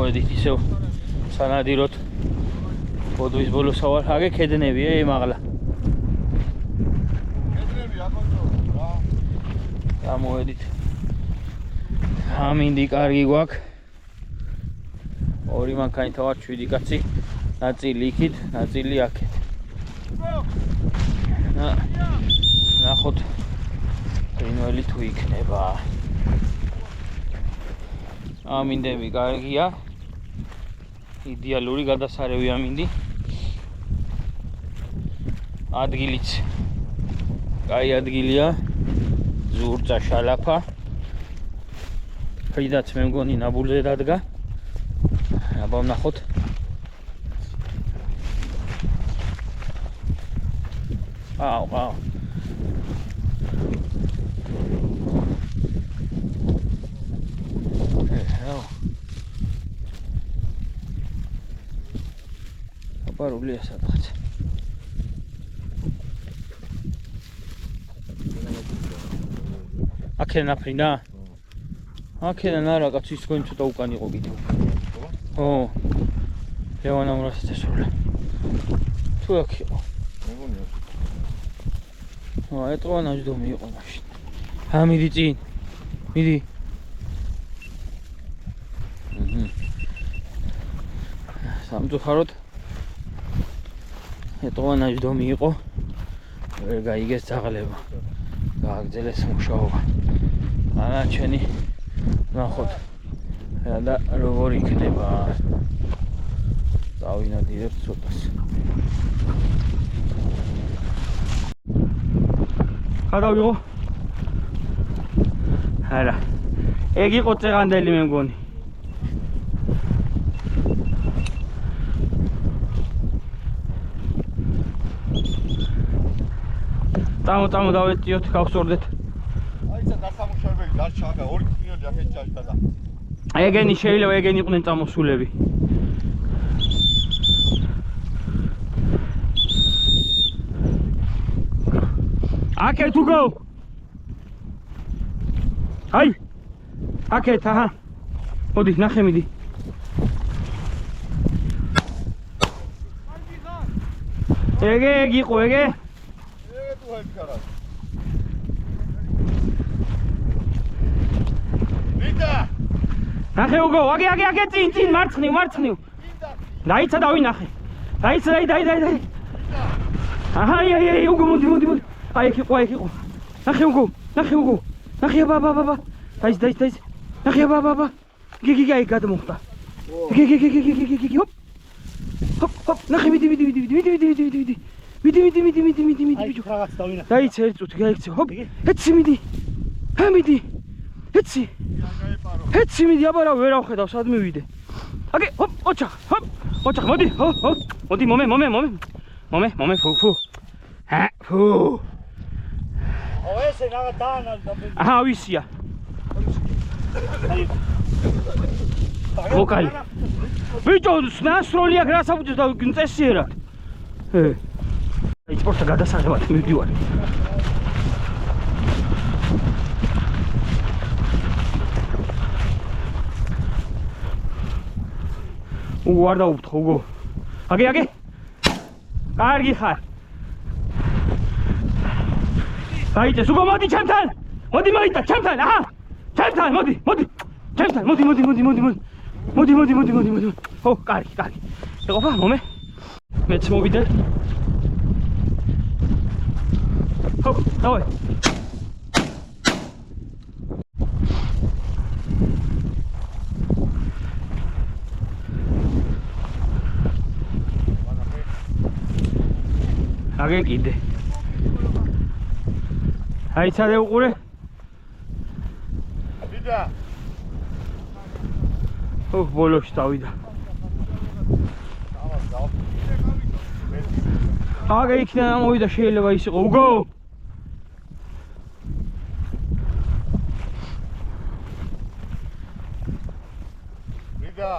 მოვედით ისევ სანადიროთ ბოდვის ბოლოს ავარ აგექედნებია მაღლა მოვედით ამინდი კარგი გვაქვს ორი მანქანით ავარ 7 კაცი ნაწილი იქით ნაწილი აქეთ ნახოთ რინველი თუ იქნება ამინდები კარგია იდეალური გადასარევი ამინდი ადგილიც კაი ადგილია ზურწა შალაფა ფრიდაც მე მგონი ნაბურზე დადგა აბა ვნახოთ აუ აპარულია სადღაც აქედან აფრინა? აქედან არა კაც ის თქვენ ცოტა უკან იყო კიდევ ო ლევანა უნდა შესრულა თუ აქ იყო ეტყვა ნაჯდომი იყო მაშინ ამიდი წინ მიდი სამწუხაროდ ეტყვა ნაჯდომი იყო ვერ გაიგეს ძაღლება გააგრძელეს მუშაობა ანაჩენი ნახოთ და როგორ იქნება დავინადირებ ცოტას გადავიღო არა ეგ იყო წეღანდელი მე მგონი წამო დავეწიოთ გავსორდეთ აიცა დასამუშავებელი დარჩა ორი კინოდი აქეთ ჩაშდა და ეგენი შეიძლება ეგენი იყვნენ წამოსულები აქეთ უგო აი აქეთ აჰა მოდი ნახე მიდი ეგე იყო ეგე ნახე უგო აგე წინ მარცხნივ დაიცა დავინახე დაიცა დაი აჰა აი უგო მოდი აი იქ იყო ნახე უგო ნახე ბაბა დაიცა ნახე ბაბა გიგი აი გადმოხდა გიგი ჰოპ ნახე მიდი დაიცა ერთ წუთი გაიქცე ჰოპ ეცი მიდი ეცი მიდი აბა რა ვერ ავხედავ სად მივიდე აგე ჰოპ ოჩახ მოდი მოდი მომე ფუ ესე რა დაანა აჰა ვისია მოკალი ბიჭო ნასროლია გასაბუჯოს და წესიერად სპორტსა გადასაღებად მივდივარ უგო არ დაუფთხო უგო აგე კარგი ხარ დაიჭეს უგო მოდი ჩემთან მოდი მოიტა ჩემთან აჰა ჩემთან მოდი ჩემთან მოდი ო კარგი ეყოფა მომე მეც მოვიდე ჰოპ დავай აგე კიდე აიცადე უყურე ვიდა ო ბოლოში დავიდა აგე იქიდან ამოვიდა შეიძლება ის იყო უგო ვიდა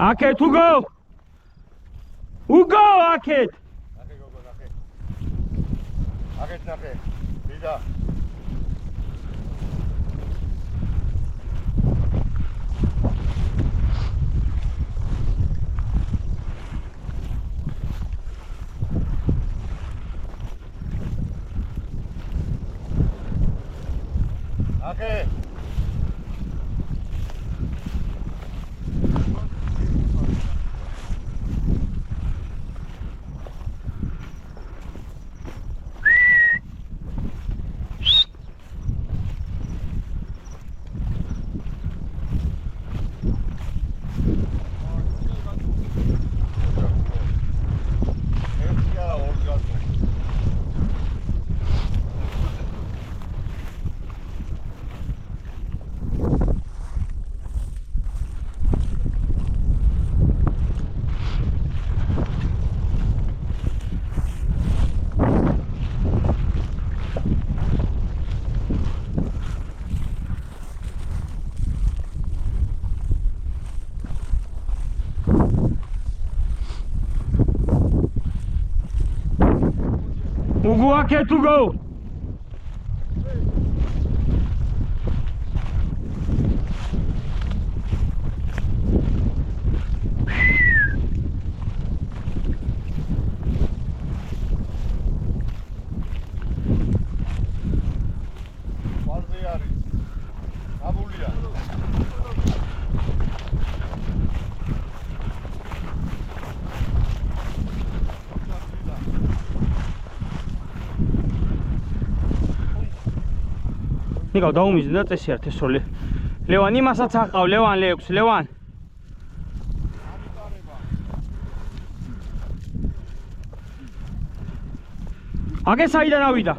აქეთ უგო უგო აქეთ ნახე გოგო ნახე აქეთ ნახე ვიდა ნახე უგო აქეთ უგო ვარზე არის აბულია ნიკო დაუმიზნე და წესი არ თესროლი ლევან იმასაც აყავ ლევან ლექვს ლევან აგე საიდან ავიდა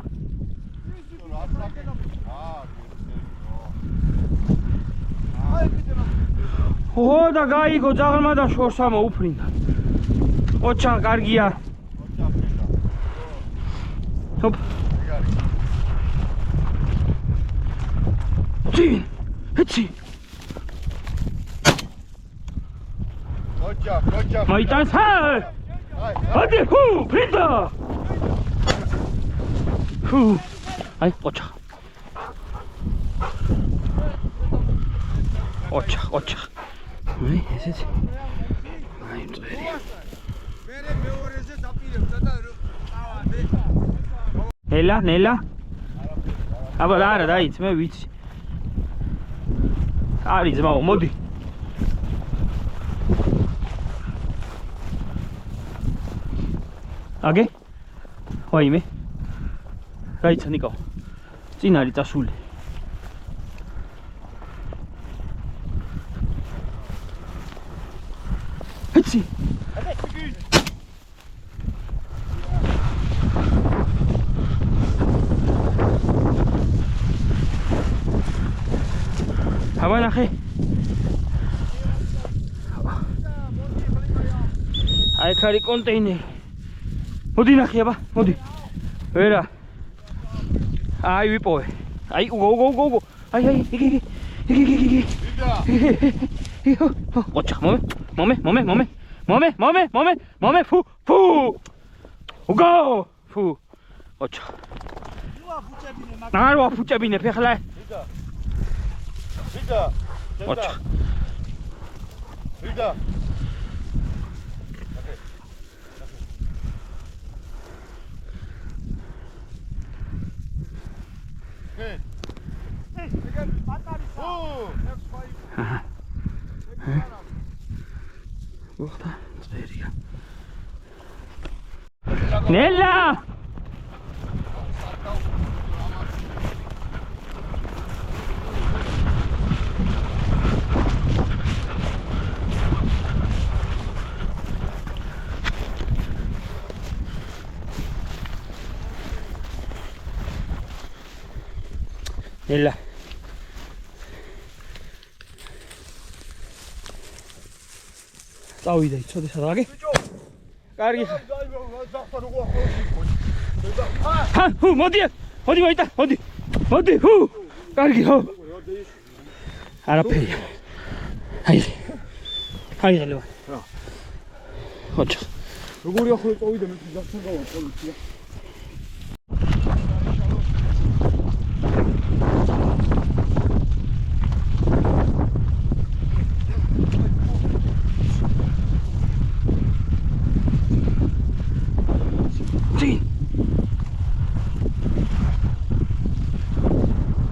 ო და გაიგო ძაღლმა და შორს ამოუფრინდა ოჩა კარგია ჰოპ წინ ეცი გოჯა მაიტანს ადი ჰუ ფრინდა ჰუ აი ოჩა აი ესეც აი მწერია მერე მეორეზე დაპირებდა და წავადე ნელა აბა არა დაიც მე ვიცი არის ძმაო მოდი აგე ვაიმე რაიცა ნიკო წინ არის წასული ეცი აბა ნახე აი ხარი კონტეინერი მოდი ნახე აბა მოდი ვერა აი ვიპოვე აი უგო აი იგი ოჩა მომე ფუ უგო ფუ ოჩა ნარო ფუჭებინე ფეხლა ვიდა ოჩა ვიდა ნელა ნელა წავიდა იცოდე სად აგე კარგი ხა ჰუ მოდი მაიტა მოდი ჰუ კარგი ხო არაფერი აი ლევან ოჩახ. როგორი ახლა წავიდა მე გასთან გავა პოლიცია.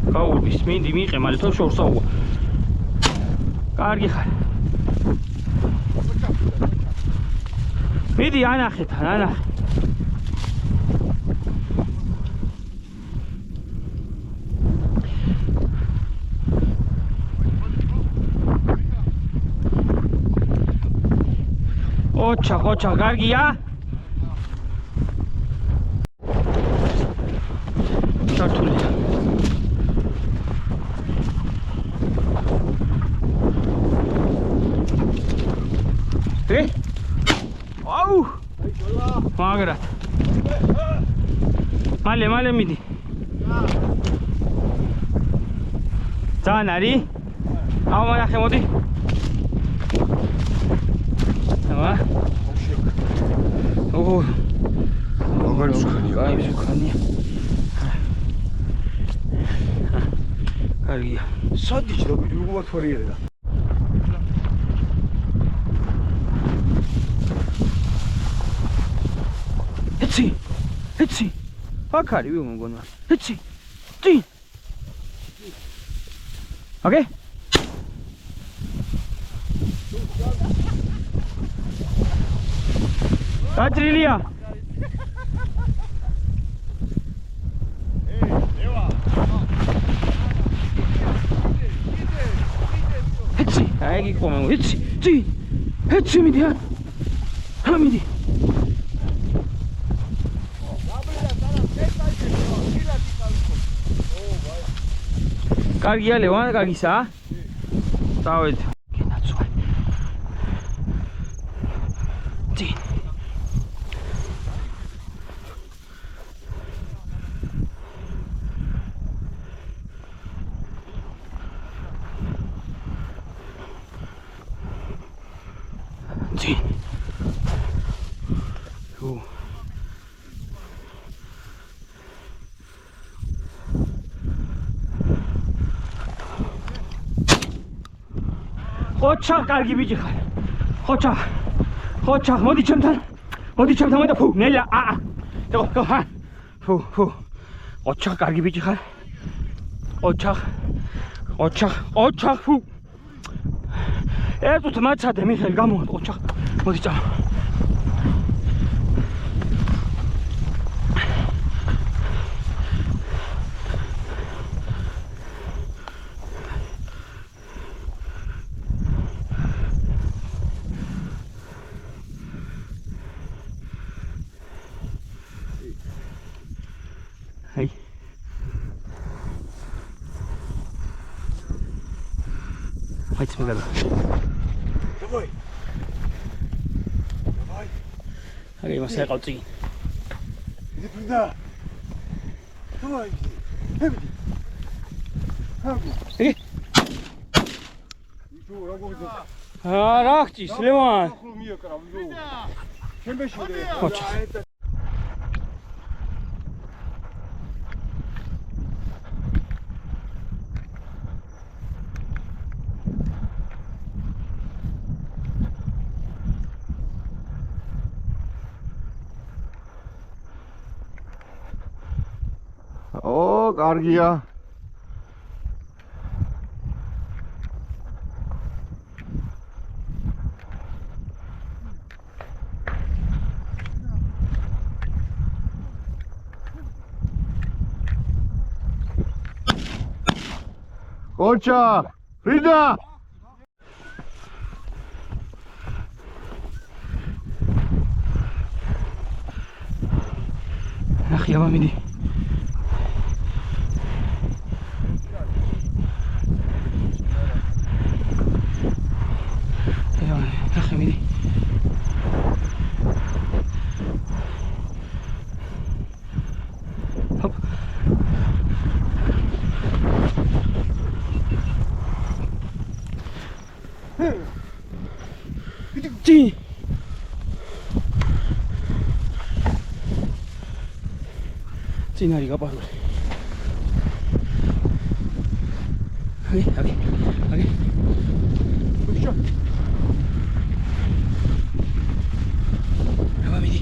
გაურბის მინდი მიიღე მალე თო შორსაუა. კარგი ხარ. მიდი ანახეთ, ანახე. ოჩა, კარგია? ჩართულია. აუ! მაგრად. მალე მიდი. ძალიან არის? ავანახე მოდი. აბა. ო. როგორ შეხანია? აი, შეხანია. კარგია. სადიჩ და როგორ თორიერა? ეცი. აქ არის ვიღო მგონია. ეცი. წინ. ოკეი? დაჭრილია. ეცი. აი გიქომე. ეცი. წინ. ეცი მიდი. ამიდი. კარგია ლევან, კარგისა? დავით. გენაცვალ. წინ. წინ. ოჩა კარგი ბიჭი ხარ. ოჩა, მოდი ჩემთან. მოდი ფუ, ნელა. დო, ჰა. ფუ. ოჩა კარგი ბიჭი ხარ. ოჩა, ფუ. ერთუთ მაცადე მიხელ გამოვა ოჩა. მოდი წავა. Hey. Haydi mi gada? Давай. Hadi masaya qalcın. Иди туда. Давай. Хэмди. Иди. Ничего, работай. Арахти, Сулейман. Чем больше? О, каргия. Коча, Фрида! Ах, я вам иди. Ах, иди. Хоп. Иди. წინარი გაპარული. აგე. ბიჭო. აბა მიდი.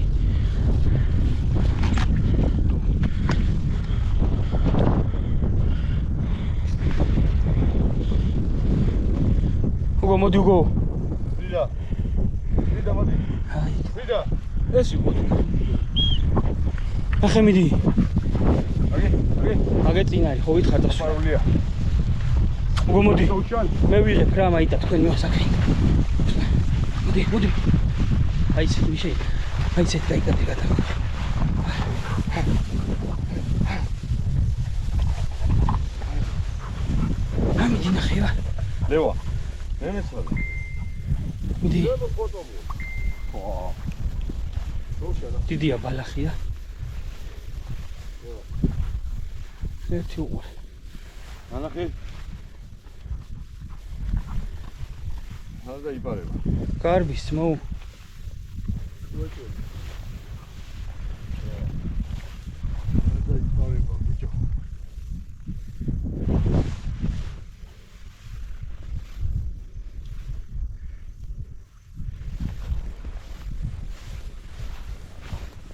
უგო მოდი უგო. Frida მოდი. აი. Frida. ეს იყო. ახლა მიდი. აგე წინარი, ხო ვითხარ და სულ. პარულია. უგო მოდი. გაუჩვან. მე ვიღებ რა მაიტა თქვენ მოსაკრე. მოდი. აი ეს მიშე. აი ეს დაიკადე გადა. ამიდი ნახევა. ლევა. მე მეცვალე. მიდი. ფოტო მო. ხო. შოშა. დიდია ბალახია. ერთი უყურე. ანახი. ხალხი იპარება. კარბის მო.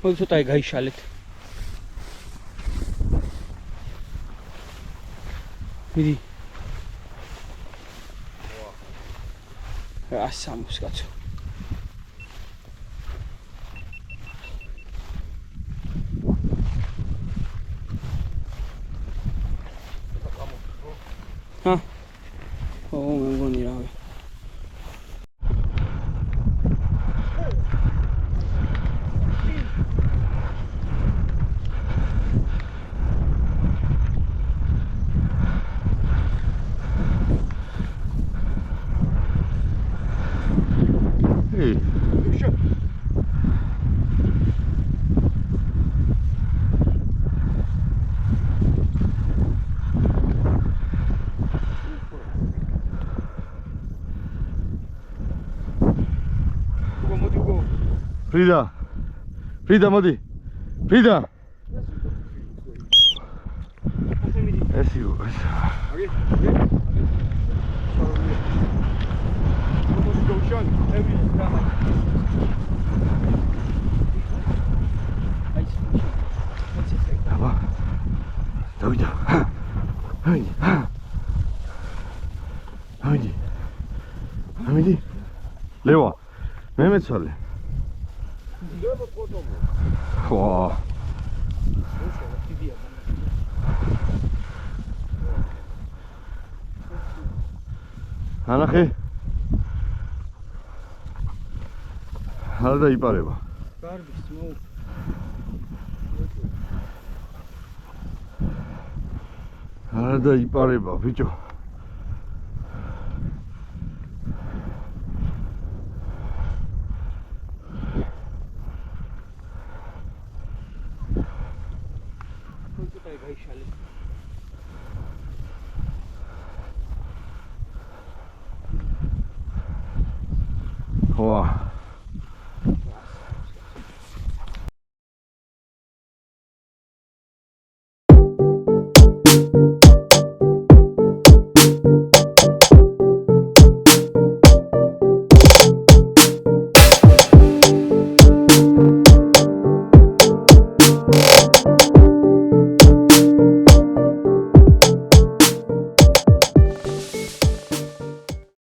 მოდი ცოტა გაიშალეთ. მიდი. რა სამოს კაცო. ჰა? ო, მე მგონი რავი. Frida მოდი. Frida. ეს იყო. აგე. მოდი გაუჩვან. ევი დამა. აი ეს. აბა. დავიდა. ამიდი. ლევა. მე მეცვალე. ხო. ანახი. არ დაიპარება. კარბის მო. არ დაიპარება, ბიჭო. 와.